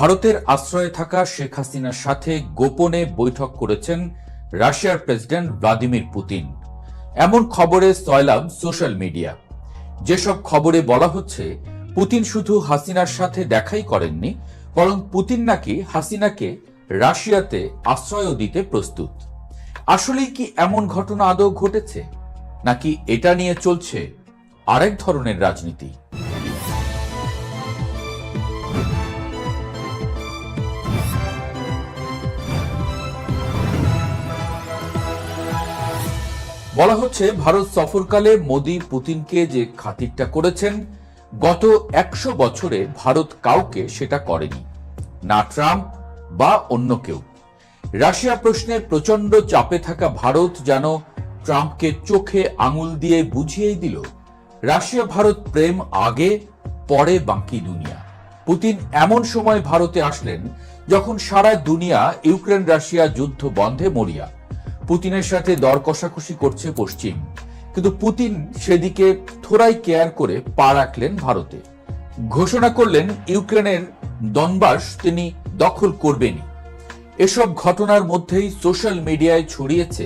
ভারতের আশ্রয়ে থাকা শেখ হাসিনার সাথে গোপনে বৈঠক করেছেন রাশিয়ার প্রেসিডেন্ট ভ্লাদিমির পুতিন। এমন খবরে সয়লাব সোশ্যাল মিডিয়া। যেসব খবরে বলা হচ্ছে পুতিন শুধু হাসিনার সাথে দেখাই করেননি, বরং পুতিন নাকি হাসিনাকে রাশিয়াতে আশ্রয় দিতে প্রস্তুত। আসলেই কি এমন ঘটনা আদৌ ঘটেছে, নাকি এটা নিয়ে চলছে আরেক ধরনের রাজনীতি? বলা হচ্ছে ভারত সফরকালে মোদি পুতিনকে যে খাতিরটা করেছেন, গত 100 বছরে ভারত কাউকে সেটা করেনি, না ট্রাম্প বা অন্য কেউ। রাশিয়া প্রশ্নে প্রচন্ড চাপে থাকা ভারত যেন ট্রাম্পকে চোখে আঙুল দিয়ে বুঝিয়েই দিল রাশিয়া ভারত প্রেম আগে, পরে বাকি দুনিয়া। পুতিন এমন সময় ভারতে আসলেন যখন সারা দুনিয়া ইউক্রেন রাশিয়া যুদ্ধ বন্ধে মরিয়া। পুতিনের সাথে দর কষাকষি করছে পশ্চিম, কিন্তু পুতিন সেদিকে থোড়াই কেয়ার করে পা রাখলেন ভারতে। ঘোষণা করলেন ইউক্রেনের দনবাস তিনি দখল করবেনই। এসব ঘটনার মধ্যেই সোশ্যাল মিডিয়ায় ছড়িয়েছে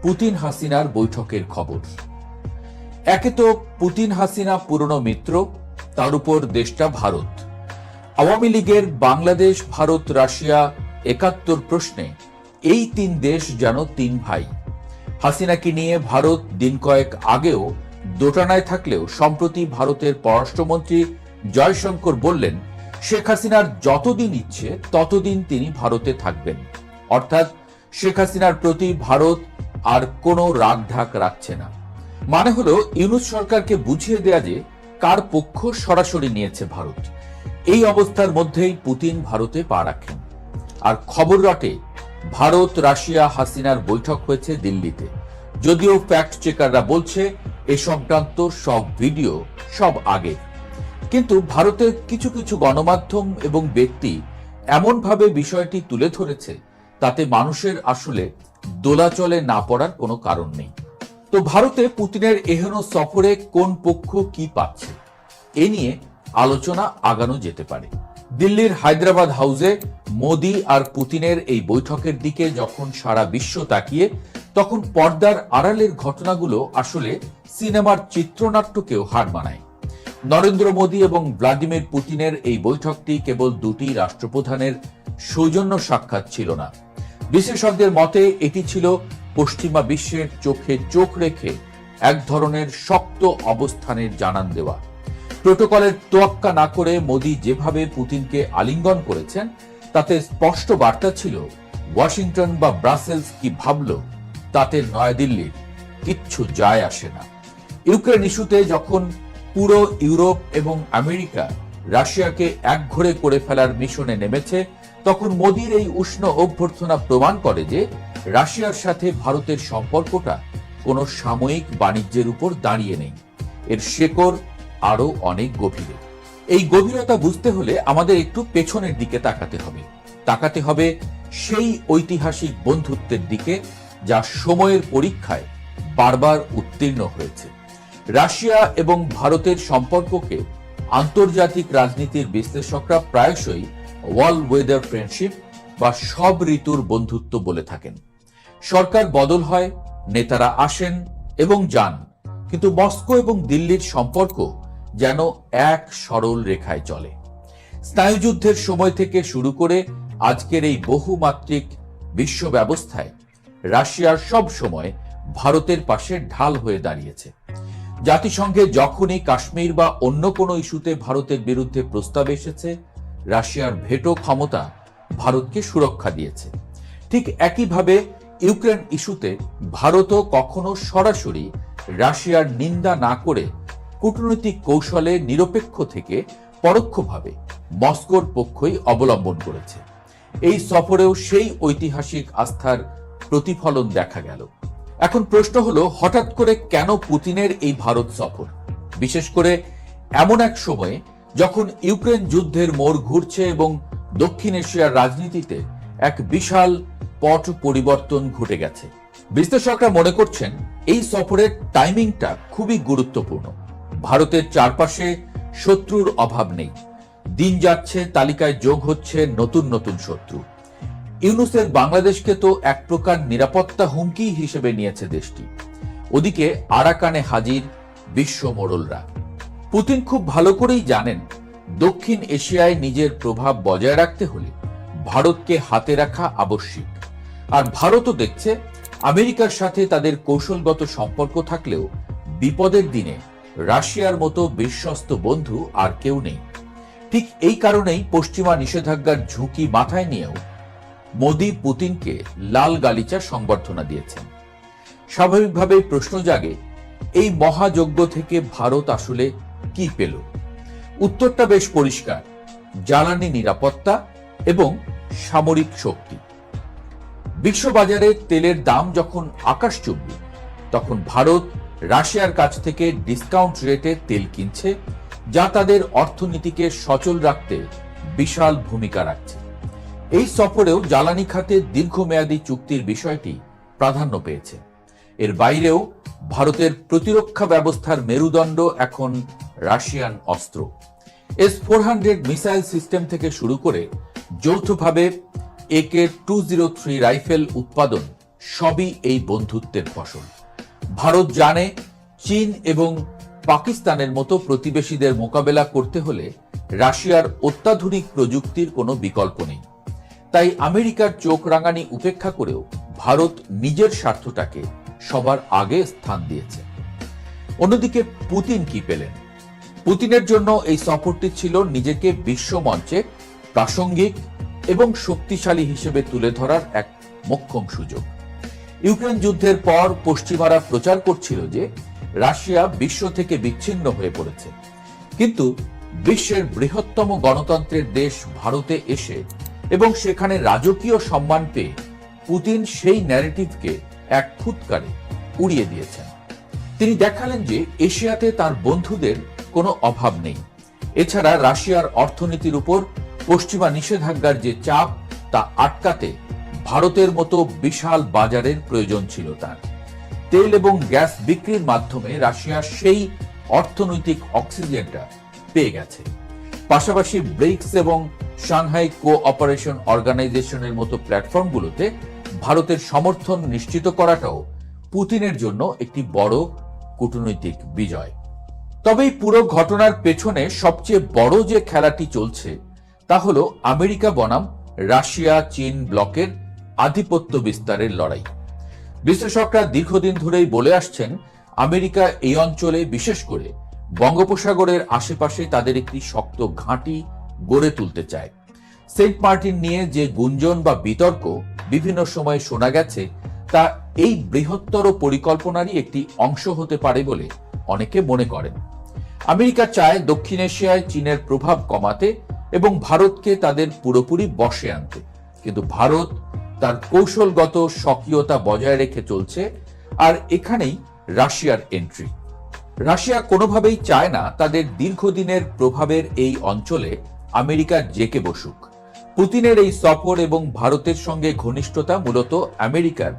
পুতিন হাসিনার বৈঠকের খবর। একে তো পুতিন হাসিনা পুরনো মিত্র, তার উপর দেশটা ভারত। আওয়ামী লীগের বাংলাদেশ, ভারত, রাশিয়া 71 প্রশ্নে এই তিন দেশ যেন তিন ভাই। হাসিনাকে নিয়ে ভারত দিন কয়েক আগেও দোটানায় থাকলেও সম্প্রতি ভারতের পররাষ্ট্রমন্ত্রী জয়শঙ্কর বললেন শেখ হাসিনার যতদিন ইচ্ছে ততদিন তিনি ভারতে থাকবেন। অর্থাৎ শেখ হাসিনার প্রতি ভারত আর কোনো রাগঢাক রাখছে না। মানে হলো ইউনূস সরকারকে বুঝিয়ে দেয়া যে কার পক্ষ সরাসরি নিয়েছে ভারত। এই অবস্থার মধ্যেই পুতিন ভারতে পা রাখেন। আর খবর রটে ভারত রাশিয়া হাসিনার বৈঠক হয়েছে দিল্লিতে, যদিও ফ্যাক্ট চেকাররা বলছে এ সংক্রান্ত সব ভিডিও সব আগে। কিন্তু ভারতের কিছু কিছু গণমাধ্যম এবং ব্যক্তি এমনভাবে বিষয়টি তুলে ধরেছে তাতে মানুষের আসলে দোলাচলে না পড়ার কোনো কারণ নেই। তো ভারতে পুতিনের এহেন সফরে কোন পক্ষ কি পাচ্ছে, এ নিয়ে আলোচনা আগানো যেতে পারে। দিল্লির হায়দ্রাবাদ হাউসে মোদি আর পুতিনের এই বৈঠকের দিকে যখন সারা বিশ্ব তাকিয়ে, তখন পর্দার আড়ালের ঘটনাগুলো আসলে সিনেমার চিত্রনাট্যকেও হার মানায়। নরেন্দ্র মোদি এবং ভ্লাদিমির পুতিনের এই বৈঠকটি কেবল দুটি রাষ্ট্রপ্রধানের সৌজন্য সাক্ষাৎ ছিল না। বিশেষজ্ঞদের মতে এটি ছিল পশ্চিমা বিশ্বের চোখে চোখ রেখে এক ধরনের শক্ত অবস্থানের জানান দেওয়া। প্রোটোকলের তোয়াক্কা না করে মোদি যেভাবে পুতিনকে আলিঙ্গন করেছেন তাতে স্পষ্ট বার্তা ছিল ওয়াশিংটন বা ব্রাসেলস কি ভাবল তাতে নয়াদিল্লির কিচ্ছু যায় আসে না। ইউক্রেন ইস্যুতে যখন পুরো ইউরোপ এবং আমেরিকা রাশিয়াকে একঘরে করে ফেলার মিশনে নেমেছে, তখন মোদির এই উষ্ণ অভ্যর্থনা প্রমাণ করে যে রাশিয়ার সাথে ভারতের সম্পর্কটা কোনো সাময়িক বাণিজ্যের উপর দাঁড়িয়ে নেই, এর শেকড় আরো অনেক গভীরে। এই গভীরতা বুঝতে হলে আমাদের একটু পেছনের দিকে তাকাতে হবে সেই ঐতিহাসিক বন্ধুত্বের দিকে যা সময়ের পরীক্ষায় বারবার উত্তীর্ণ হয়েছে। রাশিয়া এবং ভারতের সম্পর্ককে আন্তর্জাতিক রাজনীতির বিশ্লেষকরা প্রায়শই ওয়াল ওয়েদার ফ্রেন্ডশিপ বা সব ঋতুর বন্ধুত্ব বলে থাকেন। সরকার বদল হয়, নেতারা আসেন এবং যান, কিন্তু মস্কো এবং দিল্লির সম্পর্ক যেন এক সরল রেখায় চলে। স্নায়ুযুদ্ধের সময় থেকে শুরু করে আজকের এই বহুমাত্রিক বিশ্ব ব্যবস্থায় রাশিয়ার সব সময় ভারতের পাশে ঢাল হয়ে দাঁড়িয়েছে। জাতিসংঘে যখনই কাশ্মীর বা অন্য কোনো ইস্যুতে ভারতের বিরুদ্ধে প্রস্তাব এসেছে, রাশিয়ার ভেটো ক্ষমতা ভারতকে সুরক্ষা দিয়েছে। ঠিক একইভাবে ইউক্রেন ইস্যুতে ভারতও কখনো সরাসরি রাশিয়ার নিন্দা না করে কূটনৈতিক কৌশলে নিরপেক্ষ থেকে পরোক্ষভাবে মস্কোর পক্ষই অবলম্বন করেছে। এই সফরেও সেই ঐতিহাসিক আস্থার প্রতিফলন দেখা গেল। এখন প্রশ্ন হলো, হঠাৎ করে কেন পুতিনের এই ভারত সফর, বিশেষ করে এমন এক সময়ে যখন ইউক্রেন যুদ্ধের মোড় ঘুরছে এবং দক্ষিণ এশিয়ার রাজনীতিতে এক বিশাল পট পরিবর্তন ঘটে গেছে। বিশ্লেষকরা মনে করছেন এই সফরের টাইমিংটা খুবই গুরুত্বপূর্ণ। ভারতের চারপাশে শত্রুর অভাব নেই, দিন যাচ্ছে, তালিকায় যোগ হচ্ছে নতুন নতুন শত্রু। ইউনূসের বাংলাদেশকে তো এক প্রকার নিরাপত্তা হুমকি হিসেবে নিয়েছে দেশটি। ওদিকে আরাকানে হাজির বিশ্ব মোড়লরা। পুতিন খুব ভালো করেই জানেন দক্ষিণ এশিয়ায় নিজের প্রভাব বজায় রাখতে হলে ভারতকে হাতে রাখা আবশ্যিক। আর ভারতও দেখছে আমেরিকার সাথে তাদের কৌশলগত সম্পর্ক থাকলেও বিপদের দিনে রাশিয়ার মতো বিশ্বস্ত বন্ধু আর কেউ নেই। ঠিক এই কারণেই পশ্চিমা নিষেধাজ্ঞার ঝুঁকি মাথায় নিয়েও মোদি পুতিনকে লাল গালিচা সংবর্ধনা দিয়েছেন। স্বাভাবিকভাবেই প্রশ্ন জাগে, এই মহাযজ্ঞ থেকে ভারত আসলে কি পেল? উত্তরটা বেশ পরিষ্কার, জ্বালানি নিরাপত্তা এবং সামরিক শক্তি। বিশ্ববাজারে তেলের দাম যখন আকাশচুম্বী, তখন ভারত রাশিয়ার কাছ থেকে ডিসকাউন্ট রেটে তেল কিনছে, যা তাদের অর্থনীতিকে সচল রাখতে বিশাল ভূমিকা রাখছে। এই সফরেও জ্বালানি খাতে দীর্ঘমেয়াদী চুক্তির বিষয়টি প্রাধান্য পেয়েছে। এর বাইরেও ভারতের প্রতিরক্ষা ব্যবস্থার মেরুদণ্ড এখন রাশিয়ান অস্ত্র। S-400 মিসাইল সিস্টেম থেকে শুরু করে যৌথভাবে AK-203 রাইফেল উৎপাদন সবই এই বন্ধুত্বের ফসল। ভারত জানে চীন এবং পাকিস্তানের মতো প্রতিবেশীদের মোকাবেলা করতে হলে রাশিয়ার অত্যাধুনিক প্রযুক্তির কোনো বিকল্প নেই। তাই আমেরিকার চোখ রাঙানি উপেক্ষা করেও ভারত নিজের স্বার্থটাকে সবার আগে স্থান দিয়েছে। অন্যদিকে পুতিন কি পেলেন? পুতিনের জন্য এই সফরটি ছিল নিজেকে বিশ্ব মঞ্চে প্রাসঙ্গিক এবং শক্তিশালী হিসেবে তুলে ধরার এক মোক্ষম সুযোগ। ইউক্রেন যুদ্ধের পর পশ্চিমারা প্রচার করছিল যে রাশিয়া বিশ্ব থেকে বিচ্ছিন্ন হয়ে পড়েছে, কিন্তু বিশ্বের বৃহত্তম গণতন্ত্রের দেশ ভারতে এসে এবং সেখানে রাজকীয় সম্মান পেয়ে পুতিন সেই ন্যারেটিভকে এক ফুৎকারে উড়িয়ে দিয়েছেন। তিনি দেখালেন যে এশিয়াতে তার বন্ধুদের কোনো অভাব নেই। এছাড়া রাশিয়ার অর্থনীতির উপর পশ্চিমা নিষেধাজ্ঞার যে চাপ, তা আটকাতে ভারতের মতো বিশাল বাজারের প্রয়োজন ছিল তার। তেল এবং গ্যাস বিক্রির মাধ্যমে রাশিয়া সেই অর্থনৈতিক অক্সিজেনটা পেয়ে গেছে। পাশাপাশি ব্রিক্স এবং সাংহাই কোঅপারেশন অর্গানাইজেশনের মতো প্ল্যাটফর্মগুলোতে ভারতের সমর্থন নিশ্চিত করাটাও পুতিনের জন্য একটি বড় কূটনৈতিক বিজয়। তবে এই পুরো ঘটনার পেছনে সবচেয়ে বড় যে খেলাটি চলছে তা হলো আমেরিকা বনাম রাশিয়া চীন ব্লকের আধিপত্য বিস্তারের লড়াই। বিশ্লেষকরা দীর্ঘদিন ধরেই বলে আসছেন আমেরিকা এই অঞ্চলে, বিশেষ করে বঙ্গোপসাগরের আশেপাশে তাদের একটি শক্ত ঘাঁটি গড়ে তুলতে চায়। সেন্ট মার্টিন নিয়ে যে গুঞ্জন বা বিতর্ক বিভিন্ন সময়ে শোনা গেছে, তা এই বৃহত্তর পরিকল্পনারই একটি অংশ হতে পারে বলে অনেকে মনে করেন। আমেরিকা চায় দক্ষিণ এশিয়ায় চীনের প্রভাব কমাতে এবং ভারতকে তাদের পুরোপুরি বশে আনতে, কিন্তু ভারত তার কৌশলগত স্বকীয়তা বজায় রেখে চলছে। আর এখানেই রাশিয়ার এন্ট্রি। রাশিয়া কোনোভাবেই চায় না তাদের দীর্ঘদিনের প্রভাবের এই অঞ্চলে আমেরিকা জেকে বসুক। পুতিনের এই সফর এবং ভারতের সঙ্গে ঘনিষ্ঠতা মূলত আমেরিকার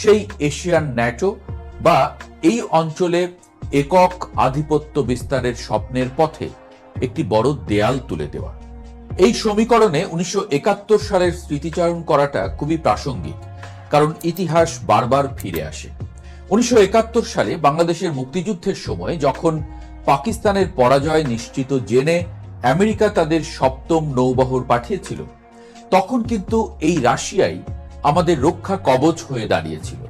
সেই এশিয়ান ন্যাটো বা এই অঞ্চলে একক আধিপত্য বিস্তারের স্বপ্নের পথে একটি বড় দেয়াল তুলে দেওয়া। এই সমীকরণে 1971 সালের স্মৃতিচারণ করাটা খুবই প্রাসঙ্গিক, কারণ ইতিহাস বারবার ফিরে আসে। 1971 সালে বাংলাদেশের মুক্তিযুদ্ধের সময় যখন পাকিস্তানের পরাজয় নিশ্চিত জেনে আমেরিকা তাদের সপ্তম নৌবহর পাঠিয়েছিল, তখন কিন্তু এই রাশিয়াই আমাদের রক্ষা কবচ হয়ে দাঁড়িয়েছিল।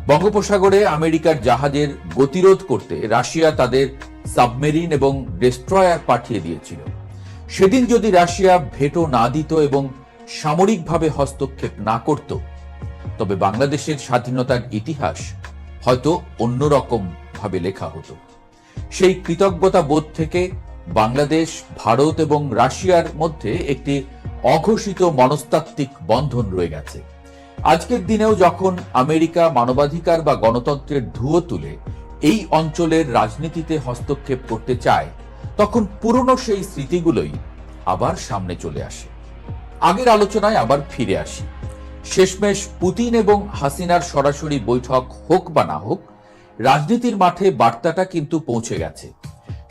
বঙ্গোপসাগরে আমেরিকার জাহাজের গতিরোধ করতে রাশিয়া তাদের সাবমেরিন এবং ডেস্ট্রয়ার পাঠিয়ে দিয়েছিল। সেদিন যদি রাশিয়া ভেটো না দিত এবং সামরিকভাবে হস্তক্ষেপ না করত, তবে বাংলাদেশের স্বাধীনতার ইতিহাস হয়তো অন্যরকম ভাবে লেখা হতো। সেই কৃতজ্ঞতা বোধ থেকে বাংলাদেশ, ভারত এবং রাশিয়ার মধ্যে একটি অঘোষিত মনস্তাত্ত্বিক বন্ধন রয়ে গেছে। আজকের দিনেও যখন আমেরিকা মানবাধিকার বা গণতন্ত্রের ধুয়ো তুলে এই অঞ্চলের রাজনীতিতে হস্তক্ষেপ করতে চায়, তখন পুরনো সেই স্মৃতিগুলোই আবার সামনে চলে আসে। আগের আলোচনায় আবার ফিরে আসি। শেষমেশ পুতিন এবং হাসিনার সরাসরি বৈঠক হোক বা না হোক, রাজনীতির মাঠে বার্তাটা কিন্তু পৌঁছে গেছে।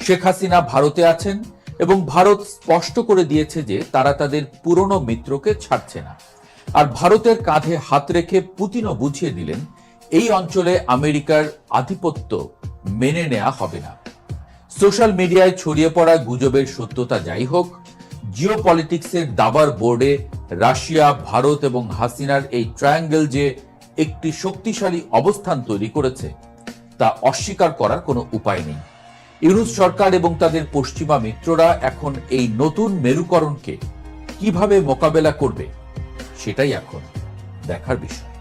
শেখ হাসিনা ভারতে আছেন এবং ভারত স্পষ্ট করে দিয়েছে যে তারা তাদের পুরনো মিত্রকে ছাড়ছে না। আর ভারতের কাঁধে হাত রেখে পুতিনও বুঝিয়ে দিলেন এই অঞ্চলে আমেরিকার আধিপত্য মেনে নেওয়া হবে না। সোশ্যাল মিডিয়ায় ছড়িয়ে পড়া গুজবের সত্যতা যাই হোক, জিওপলিটিক্সের দাবার বোর্ডে রাশিয়া, ভারত এবং হাসিনার এই ট্রায়াঙ্গেল যে একটি শক্তিশালী অবস্থান তৈরি করেছে তা অস্বীকার করার কোনো উপায় নেই। ইউনূস সরকার এবং তাদের পশ্চিমা মিত্ররা এখন এই নতুন মেরুকরণকে কিভাবে মোকাবেলা করবে সেটাই এখন দেখার বিষয়।